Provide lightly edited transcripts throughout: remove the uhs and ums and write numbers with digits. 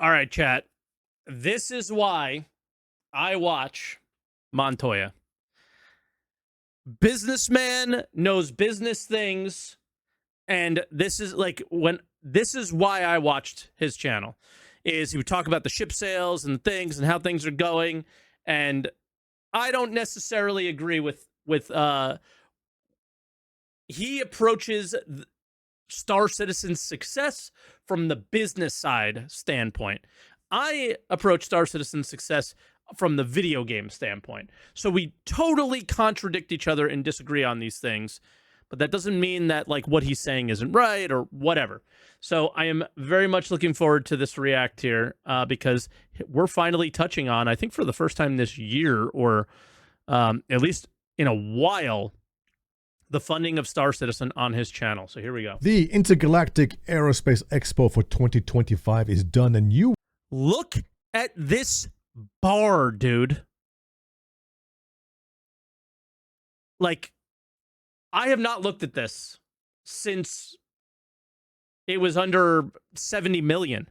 All right, chat. This is why I watch Montoya. Businessman knows business things, and this is why I watched his channel. Is he would talk about the ship sales and things and how things are going, and I don't necessarily agree with he approaches Star Citizen's success from the business side standpoint. I approach Star Citizen's success from the video game standpoint. So we totally contradict each other and disagree on these things, but that doesn't mean that like what he's saying isn't right or whatever. So I am very much looking forward to this react here because we're finally touching on, I think for the first time this year or at least in a while, the funding of Star Citizen on his channel. So here we go. The Intergalactic Aerospace Expo for 2025 is done, and you look at this bar, dude. Like, I have not looked at this since it was under 70 million.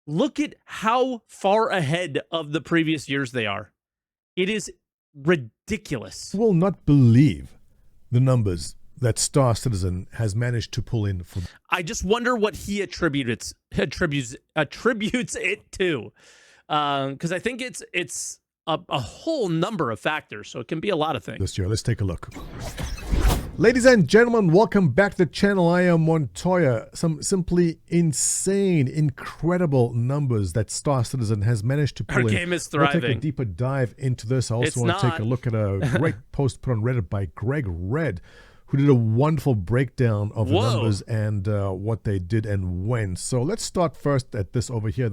Look at how far ahead of the previous years they are. It is ridiculous. will not believe the numbers that Star Citizen has managed to pull in. I just wonder what he attributes it to, because I think it's a whole number of factors, so it can be a lot of things. This year, let's take a look. Ladies and gentlemen, welcome back to the channel. I am Montoya. Some simply insane, incredible numbers that Star Citizen has managed to pull in. Our game is thriving. We'll take a deeper dive into this. I also want to take a look at a great post put on Reddit by Greg Red, who did a wonderful breakdown of the numbers and what they did and when. So let's start first at this over here.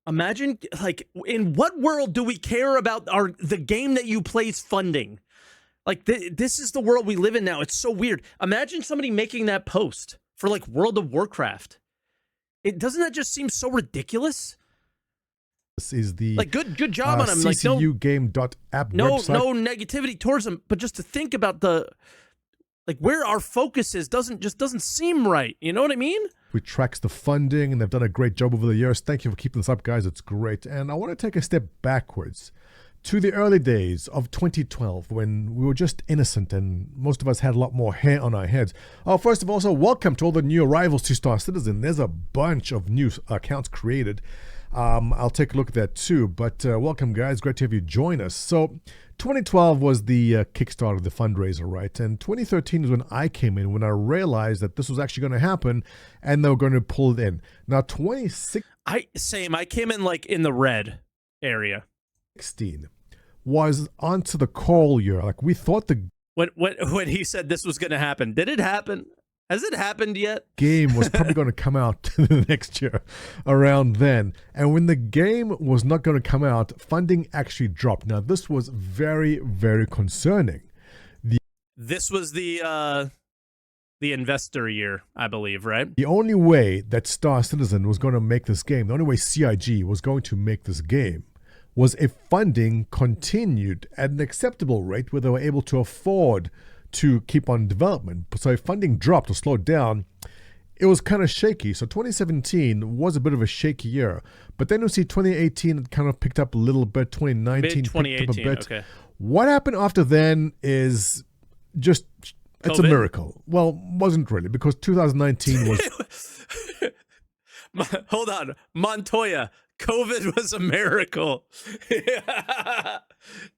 Imagine, like, in what world do we care about the game that you play's funding? Like, this is the world we live in now. It's so weird. Imagine somebody making that post for, like, World of Warcraft. Doesn't that just seem so ridiculous? This is the like good job on him. Like ccugame.app website. No negativity towards him, but just to think about where our focus is doesn't seem right. You know what I mean? Which tracks the funding, and they've done a great job over the years. Thank you for keeping this up, guys. It's great. And I want to take a step backwards to the early days of 2012 when we were just innocent and most of us had a lot more hair on our heads. Oh, first of all, so welcome to all the new arrivals to Star Citizen. There's a bunch of new accounts created. I'll take a look at that too, but welcome, guys. Great to have you join us. So 2012 was the Kickstarter, the fundraiser, right? And 2013 is when I came in, when I realized that this was actually going to happen and they were going to pull it in. Now, I came in like in the red area. 2016 was onto the call year. Like we thought when he said this was going to happen, did it happen? Has it happened yet? Game was probably going to come out the next year around then. And when the game was not going to come out, funding actually dropped. Now, this was very, very concerning. This was the investor year, I believe, right? The only way that Star Citizen was going to make this game, the only way CIG was going to make this game, was if funding continued at an acceptable rate where they were able to afford to keep on development. So if funding dropped or slowed down, it was kind of shaky. So 2017 was a bit of a shaky year. But then you see 2018 it kind of picked up a little bit. 2019 picked up a bit. Okay. What happened after then is just, it's COVID? A miracle. Well, wasn't really, because 2019 was... Hold on. Montoya. COVID was a miracle.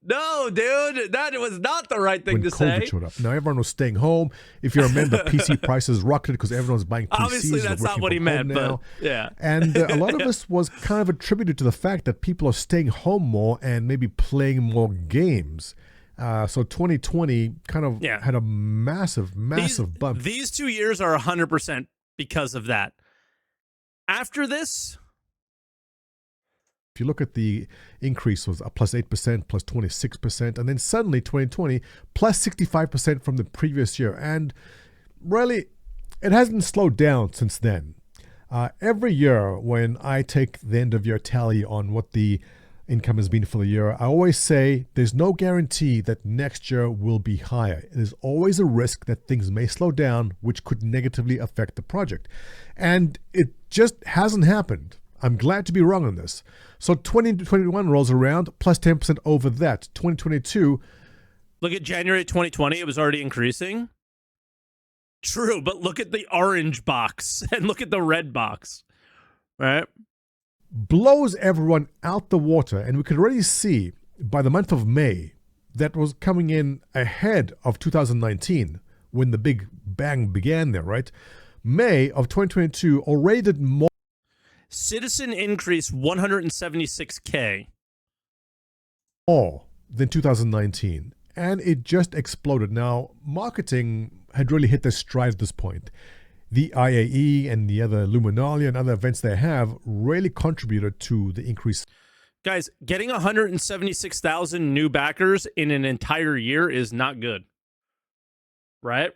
No, dude, that was not the right thing to say. When COVID showed up. Now, everyone was staying home. If you remember, PC prices rocketed because everyone was buying PCs. Obviously, that's not what he meant, but yeah. And a lot of this was kind of attributed to the fact that people are staying home more and maybe playing more games. So 2020 kind of had a massive bump. These 2 years are 100% because of that. After this... If you look at the increase was a plus 8%, plus 26%, and then suddenly 2020 plus 65% from the previous year. And really, it hasn't slowed down since then. Every year when I take the end of year tally on what the income has been for the year, I always say there's no guarantee that next year will be higher. There's always a risk that things may slow down, which could negatively affect the project. And it just hasn't happened. I'm glad to be wrong on this. So 2021 rolls around, plus 10% over that. 2022. Look at January 2020. It was already increasing. True, but look at the orange box and look at the red box. Right? Blows everyone out the water. And we could already see by the month of May that was coming in ahead of 2019 when the big bang began there, right? May of 2022 already did more. Citizen increase 176K. More than 2019. And it just exploded. Now, marketing had really hit their stride at this point. The IAE and the other Luminalia and other events they have really contributed to the increase. Guys, getting 176,000 new backers in an entire year is not good. Right?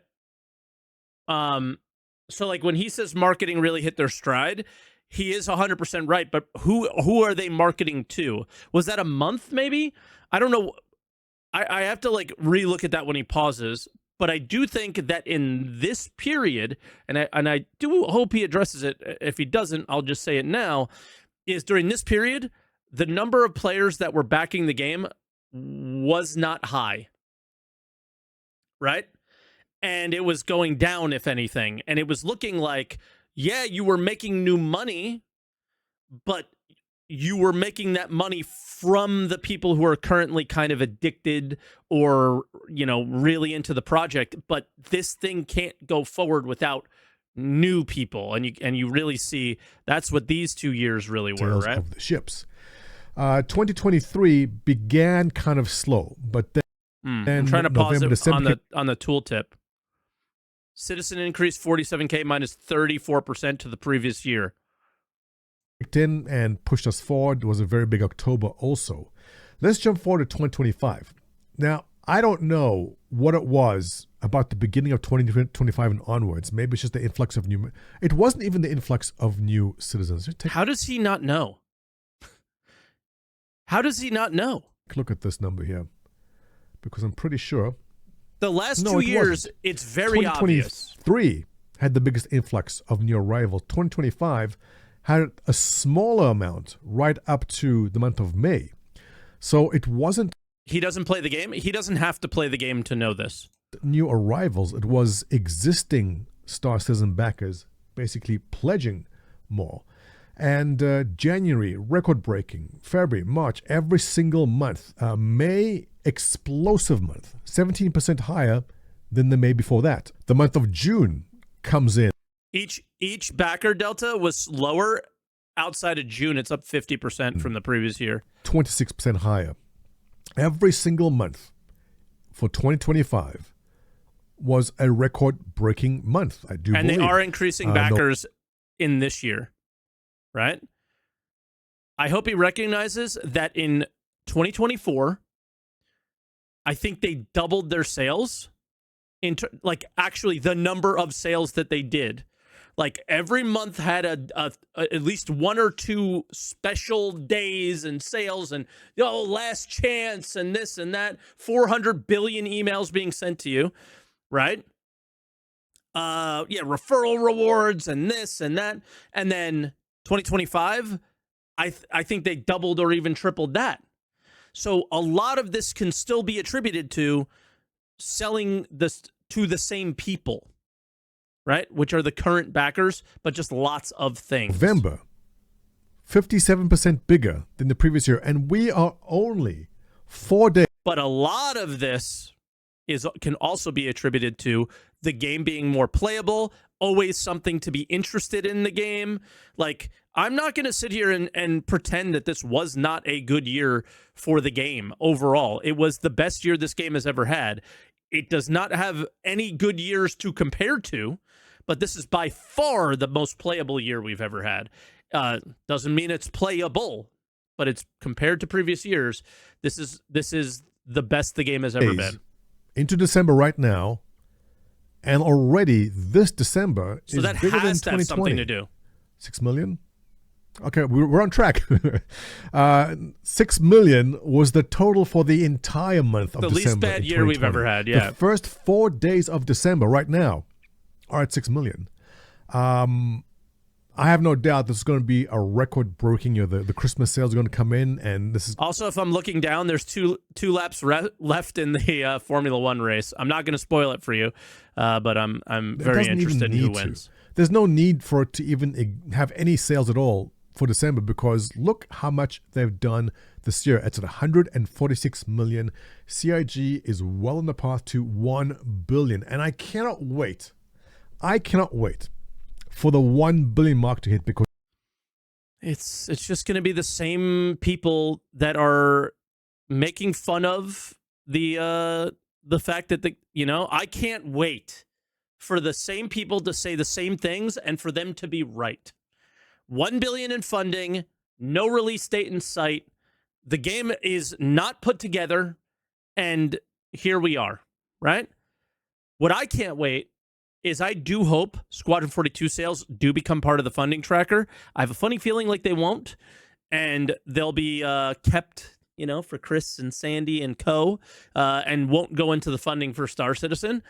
So like when he says marketing really hit their stride, he is 100% right, but who are they marketing to? Was that a month maybe? I don't know. I have to like relook at that when he pauses, but I do think that in this period, and I do hope he addresses it. If he doesn't, I'll just say it now, is during this period, the number of players that were backing the game was not high. Right? And it was going down, if anything. And it was looking like, yeah, you were making new money, but you were making that money from the people who are currently kind of addicted or, you know, really into the project. But this thing can't go forward without new people. And you really see that's what these 2 years really were, right? Of the ships. 2023 began kind of slow, but then I'm trying to pause it on the tooltip. Citizen increased 47K minus 34% to the previous year. In and pushed us forward. It was a very big October also. Let's jump forward to 2025. Now, I don't know what it was about the beginning of 2025 and onwards. Maybe it's just the influx of new. It wasn't even the influx of new citizens. How does he not know? How does he not know? Look at this number here, because I'm pretty sure. The last 2 years, it's very obvious. 2023 had the biggest influx of new arrivals. 2025 had a smaller amount right up to the month of May. So it wasn't... He doesn't play the game? He doesn't have to play the game to know this. New arrivals. It was existing Star Citizen backers basically pledging more. And January, record-breaking. February, March, every single month. May, explosive month. 17% higher than the May before that. The month of June comes in. Each backer delta was lower. Outside of June, it's up 50% from the previous year. 26% higher. Every single month for 2025 was a record-breaking month, I do believe. And they are increasing backers in this year, right? I hope he recognizes that in 2024, I think they doubled their sales. Like, actually, the number of sales that they did. Like, every month had at least one or two special days and sales and, last chance and this and that. 400 billion emails being sent to you, right? Referral rewards and this and that. And then 2025, I think they doubled or even tripled that. So a lot of this can still be attributed to selling this to the same people, right? Which are the current backers, but just lots of things. November, 57% bigger than the previous year, and we are only 4 days. But a lot of this can also be attributed to the game being more playable, always something to be interested in the game. Like, I'm not going to sit here and pretend that this was not a good year for the game overall. It was the best year this game has ever had. It does not have any good years to compare to, but this is by far the most playable year we've ever had. Doesn't mean it's playable, but it's compared to previous years. This is the best the game has ever been. Into December right now, and already this December is bigger than 2020. So that has to have something to do. 6 million? Okay, we're on track. 6 million was the total for the entire month of December. The least bad year we've ever had, yeah. The first 4 days of December right now are at 6 million. I have no doubt this is going to be a record-breaking year. The Christmas sales are going to come in, and this is Also, if I'm looking down, there's two laps left in the Formula One race. I'm not going to spoil it for you, but I'm very interested in who wins. There's no need for it to even have any sales at all for December, because look how much they've done this year. It's at 146 million. CIG is well on the path to 1 billion, and I cannot wait. For the 1 billion mark to hit, because It's just going to be the same people that are making fun of the fact that I can't wait for the same people to say the same things and for them to be right. 1 billion in funding, no release date in sight. The game is not put together, and here we are, right? What I can't wait is I do hope Squadron 42 sales do become part of the funding tracker. I have a funny feeling like they won't, and they'll be kept, for Chris and Sandy and co, and won't go into the funding for Star Citizen,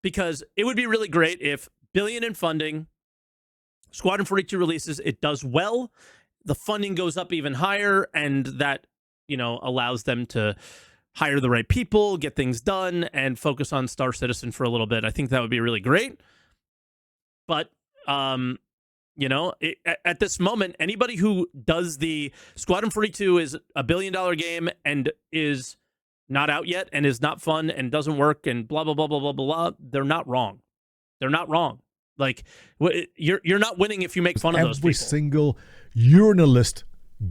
because it would be really great if billion in funding, Squadron 42 releases, it does well, the funding goes up even higher, and that, allows them to hire the right people, get things done, and focus on Star Citizen for a little bit. I think that would be really great. But, at this moment, anybody who does the Squadron 42 is $1 billion game and is not out yet and is not fun and doesn't work and blah, blah, blah, blah, blah, blah, they're not wrong. They're not wrong. Like, you're not winning if you make fun of those people. Every single urinalist,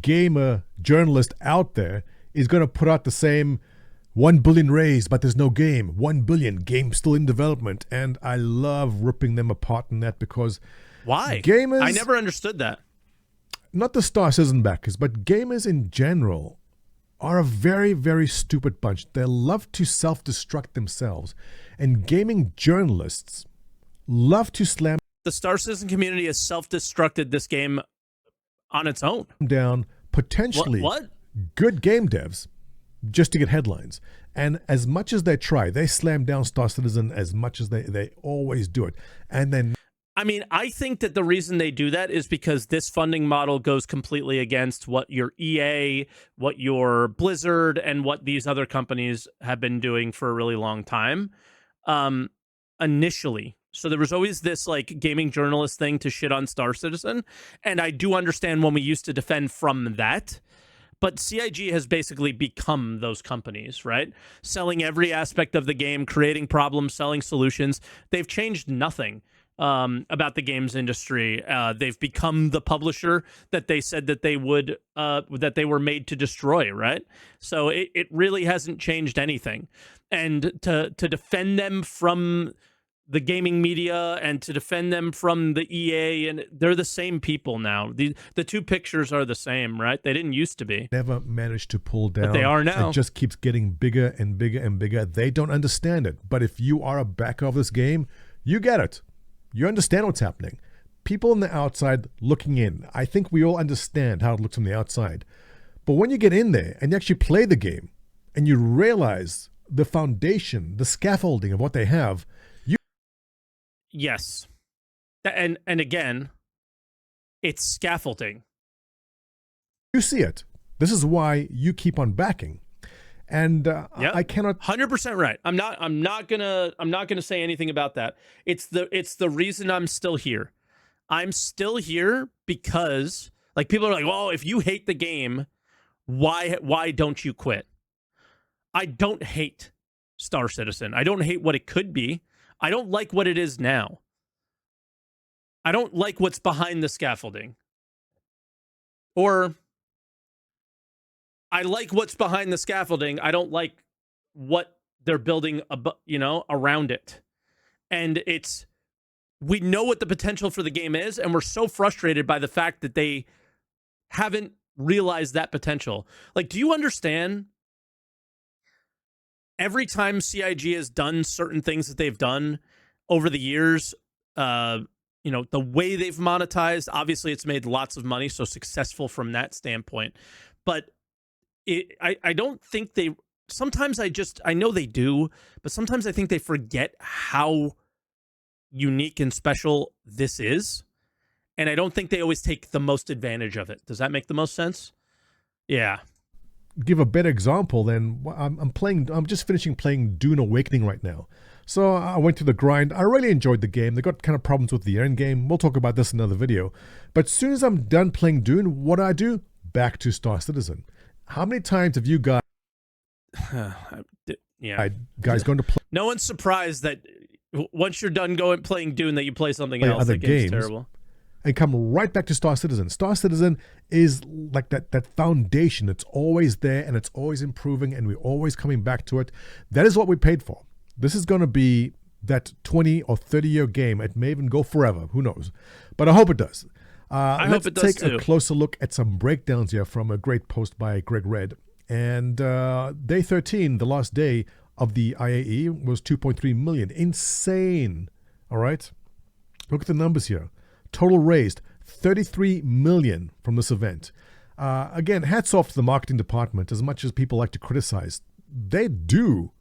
gamer, journalist out there is going to put out the same 1 billion raised, but there's no game. 1 billion, game still in development. And I love ripping them apart in that, because why? Gamers, I never understood that. Not the Star Citizen backers, but gamers in general are a very, very stupid bunch. They love to self-destruct themselves. And gaming journalists love to slam the Star Citizen community has self-destructed this game on its own. Down potentially what? Good game devs just to get headlines. And as much as they try, they slam down Star Citizen as much as they always do it. And then, I mean, I think that the reason they do that is because this funding model goes completely against what your EA, what your Blizzard, and what these other companies have been doing for a really long time. Initially. So there was always this like gaming journalist thing to shit on Star Citizen. And I do understand when we used to defend from that. But CIG has basically become those companies, right? Selling every aspect of the game, creating problems, selling solutions. They've changed nothing about the games industry. They've become the publisher that they said that they would, that they were made to destroy, right? So it really hasn't changed anything. And to defend them from the gaming media and to defend them from the EA, and they're the same people now. The two pictures are the same, right? They didn't used to be. Never managed to pull down. But they are now. It just keeps getting bigger and bigger and bigger. They don't understand it. But if you are a backer of this game, you get it. You understand what's happening. People on the outside looking in, I think we all understand how it looks from the outside. But when you get in there and you actually play the game and you realize the foundation, the scaffolding of what they have, yes. And again, it's scaffolding. You see it. This is why you keep on backing. And yep. I cannot 100% right. I'm not gonna say anything about that. It's the reason I'm still here. I'm still here because like people are like, well, if you hate the game, why don't you quit? I don't hate Star Citizen. I don't hate what it could be. I don't like what it is now. I don't like what's behind the scaffolding. Or I like what's behind the scaffolding. I don't like what they're building, around it. And we know what the potential for the game is, and we're so frustrated by the fact that they haven't realized that potential. Like, do you understand? Every time CIG has done certain things that they've done over the years, the way they've monetized, obviously it's made lots of money, so successful from that standpoint. But I don't think they, sometimes I know they do, but sometimes I think they forget how unique and special this is. and I don't think they always take the most advantage of it. Does that make the most sense? Yeah. Give a better example, then I'm just finishing playing Dune Awakening right now. So I went through the grind. I really enjoyed the game. They got kind of problems with the end game. We'll talk about this in another video. But as soon as I'm done playing Dune, what do? Back to Star Citizen. How many times have you guys going to play? No one's surprised that once you're done playing Dune that you play something else. Other that game's games terrible. And come right back to Star Citizen. Star Citizen is like that foundation. It's always there and it's always improving and we're always coming back to it. That is what we paid for. This is going to be that 20 or 30-year game. It may even go forever. Who knows? But I hope it does. I hope it does Let's too. take a closer look at some breakdowns here from a great post by Greg Red. And day 13, the last day of the IAE, was 2.3 million. Insane. All right? Look at the numbers here. Total raised 33 million from this event. Again, hats off to the marketing department. As much as people like to criticize, they do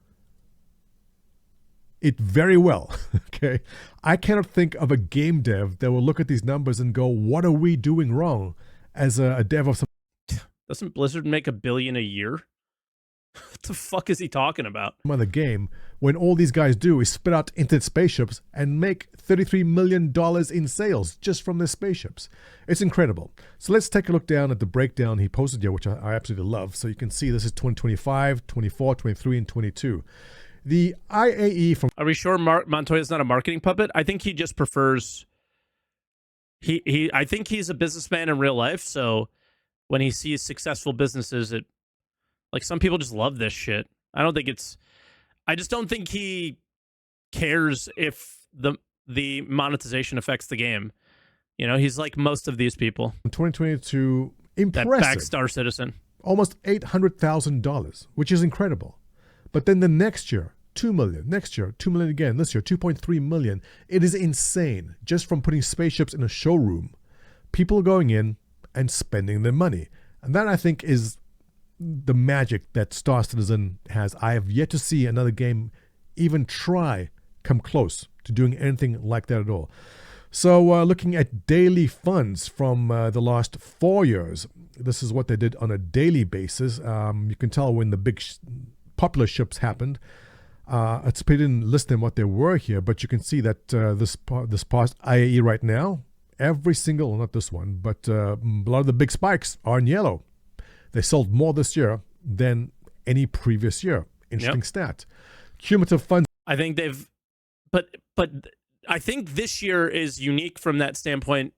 it very well. Okay, I cannot think of a game dev that will look at these numbers and go, "What are we doing wrong?" As a dev of some. Doesn't Blizzard make $1 billion a year? What the fuck is he talking about? Other game, when all these guys do is spit out into spaceships and make $33 million in sales just from their spaceships. It's incredible. So let's take a look down at the breakdown he posted here, which I absolutely love. So you can see this is 2025, 24, 23, and 22. The IAE from... Are we sure Montoya's not a marketing puppet? I think he just prefers... I think he's a businessman in real life, so when he sees successful businesses, like, some people just love this shit. I just don't think he cares if the monetization affects the game. You know, he's like most of these people. 2022, impressive. That back Star Citizen. Almost $800,000, which is incredible. But then the next year, 2 million. Next year, 2 million again. This year, 2.3 million. It is insane. Just from putting spaceships in a showroom. People are going in and spending their money. And that, I think, is the magic that Star Citizen has. I have yet to see another game even come close to doing anything like that at all. So looking at daily funds from the last 4 years, this is what they did on a daily basis. You can tell when the big popular ships happened. I didn't list them what they were here, but you can see that this past IAE right now, every single, not this one, but a lot of the big spikes are in yellow. They sold more this year than any previous year. Interesting stat. Cumulative funds. I think but I think this year is unique from that standpoint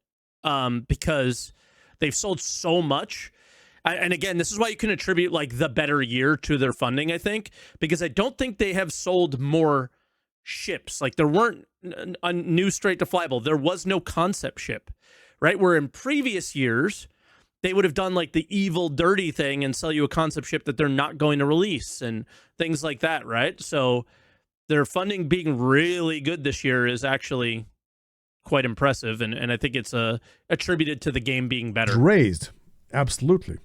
because they've sold so much. And again, this is why you can attribute like the better year to their funding, I think, because I don't think they have sold more ships. Like, there weren't a new straight to flyable. There was no concept ship, right? Where in previous years, they would have done like the evil, dirty thing and sell you a concept ship that they're not going to release and things like that, right? So their funding being really good this year is actually quite impressive, and I think it's attributed to the game being better. Raised, absolutely.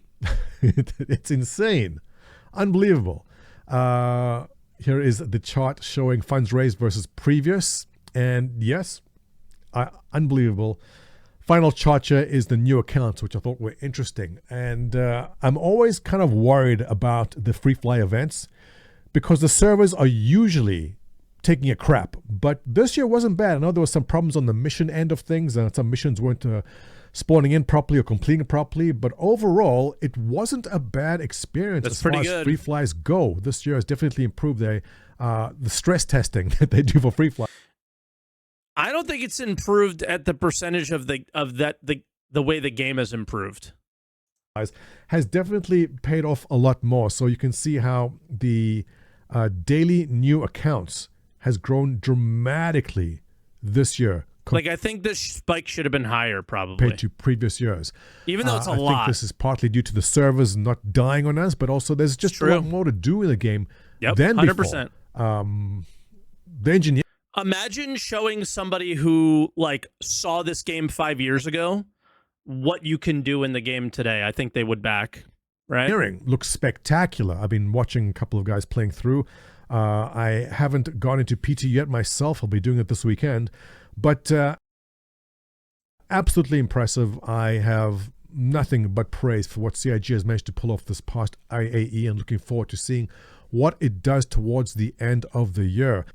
It's insane, unbelievable. Here is the chart showing funds raised versus previous, and yes, unbelievable. Final chart here is the new accounts, which I thought were interesting. And I'm always kind of worried about the free fly events because the servers are usually taking a crap. But this year wasn't bad. I know there were some problems on the mission end of things, and some missions weren't spawning in properly or completing properly. But overall, it wasn't a bad experience. That's as far pretty as good. free flies go. This year has definitely improved the stress testing that they do for free fly. I don't think it's improved at the percentage of the way the game has improved. Has definitely paid off a lot more. So you can see how the daily new accounts has grown dramatically this year. Like, I think this spike should have been higher, probably, compared to previous years. even though it's a I lot. think this is partly due to the servers not dying on us, but also there's just a lot more to do in the game than 100%. before. The engineer. Imagine showing somebody who like saw this game 5 years ago what you can do in the game today. I think they would back, right? Engineering looks spectacular. I've been watching a couple of guys playing through. I haven't gone into PT yet myself. I'll be doing it this weekend. But absolutely impressive. I have nothing but praise for what CIG has managed to pull off this past IAE, and looking forward to seeing what it does towards the end of the year.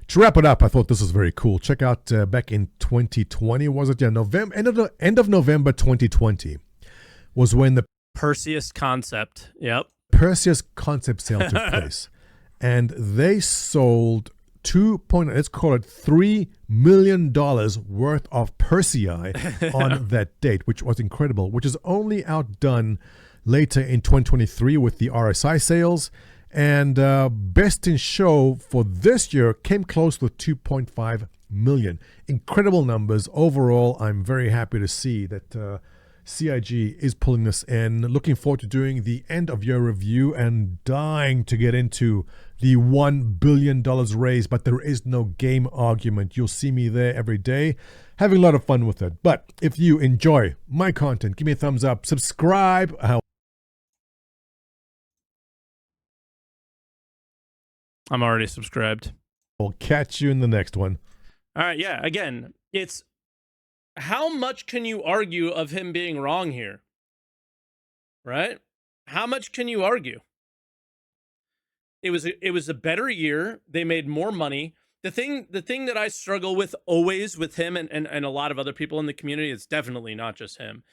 To wrap it up, I thought this was very cool. Check out back in 2020, was it? Yeah, November, end of November 2020 was when the Perseus concept. Yep. Perseus concept sale took place, and they sold let's call it $3 million worth of Persei on that date, which was incredible, which is only outdone later in 2023 with the RSI sales. And Best in Show for this year came close with 2.5 million. Incredible numbers. Overall, I'm very happy to see that CIG is pulling this in. Looking forward to doing the end of year review and dying to get into the $1 billion raise, but there is no game argument. You'll see me there every day, having a lot of fun with it. But if you enjoy my content, give me a thumbs up, subscribe. I'm already subscribed. I'll catch you in the next one. All right, yeah, again, it's how much can you argue of him being wrong here? Right? How much can you argue? It was a better year. They made more money. The thing that I struggle with always with him and a lot of other people in the community, it's definitely not just him.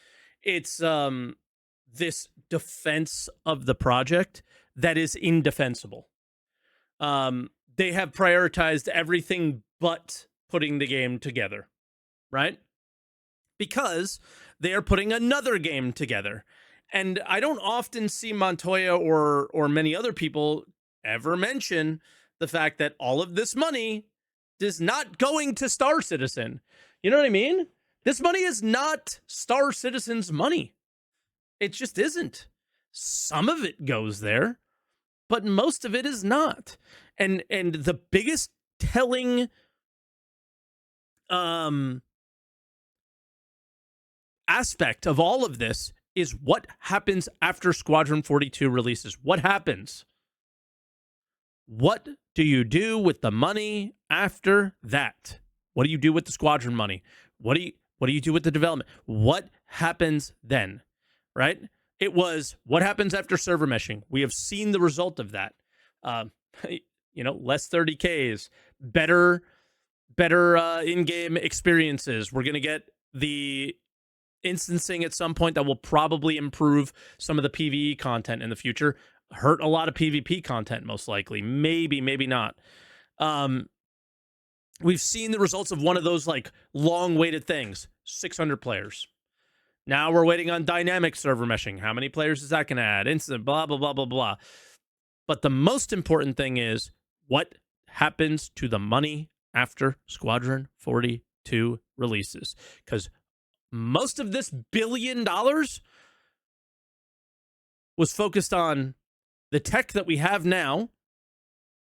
It's this defense of the project that is indefensible. They have prioritized everything but putting the game together, right? Because they are putting another game together. And I don't often see Montoya or many other people ever mention the fact that all of this money is not going to Star Citizen. You know what I mean? This money is not Star Citizen's money. It just isn't. Some of it goes there, but most of it is not. And the biggest telling aspect of all of this is what happens after Squadron 42 releases. What happens? What do you do with the money after that? What do you do with the Squadron money? What do you do with the development? What happens then? Right? It was what happens after server meshing. We have seen the result of that. Less 30Ks, better in-game experiences. We're going to get the instancing at some point that will probably improve some of the PvE content in the future. Hurt a lot of PvP content, most likely. Maybe not. We've seen the results of one of those like long-waited things. 600 players. Now we're waiting on dynamic server meshing. How many players is that going to add? Instant, blah, blah, blah, blah, blah. But the most important thing is what happens to the money after Squadron 42 releases. Because most of this $1 billion was focused on the tech that we have now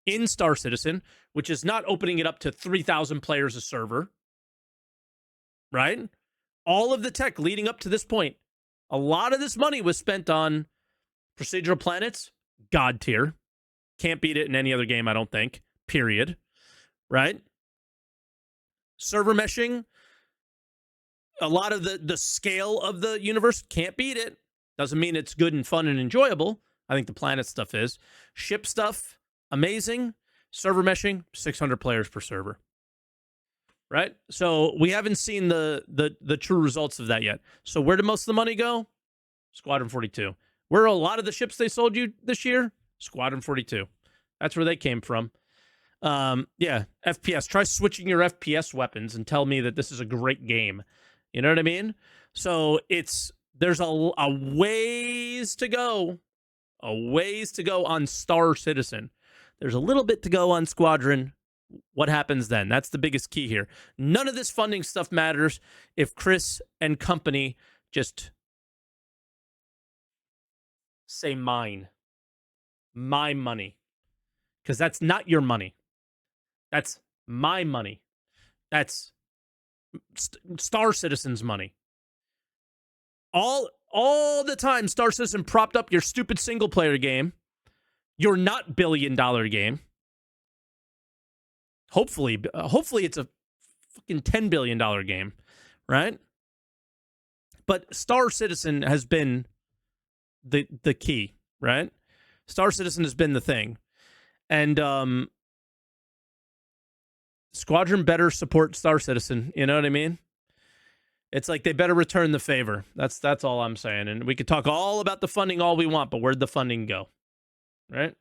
in Star Citizen, which is not opening it up to 3,000 players a server, right? All of the tech leading up to this point, a lot of this money was spent on procedural planets, God tier. Can't beat it in any other game, I don't think, period, right? Server meshing, a lot of the scale of the universe, can't beat it. Doesn't mean it's good and fun and enjoyable. I think the planet stuff is. Ship stuff, amazing. Server meshing, 600 players per server. Right? So we haven't seen the true results of that yet. So where did most of the money go? Squadron 42. Where are a lot of the ships they sold you this year? Squadron 42. That's where they came from. Yeah, FPS. Try switching your FPS weapons and tell me that this is a great game. You know what I mean? So there's a ways to go. A ways to go on Star Citizen. There's a little bit to go on Squadron. What happens then? That's the biggest key here. None of this funding stuff matters if Chris and company just say mine. My money. Because that's not your money. That's my money. That's Star Citizen's money. All the time Star Citizen propped up your stupid single-player game, your not billion-dollar game. Hopefully it's a fucking $10 billion game, right? But Star Citizen has been the key, right? Star Citizen has been the thing. And Squadron better support Star Citizen, you know what I mean? It's like they better return the favor. That's all I'm saying. And we could talk all about the funding all we want, but where'd the funding go? Right?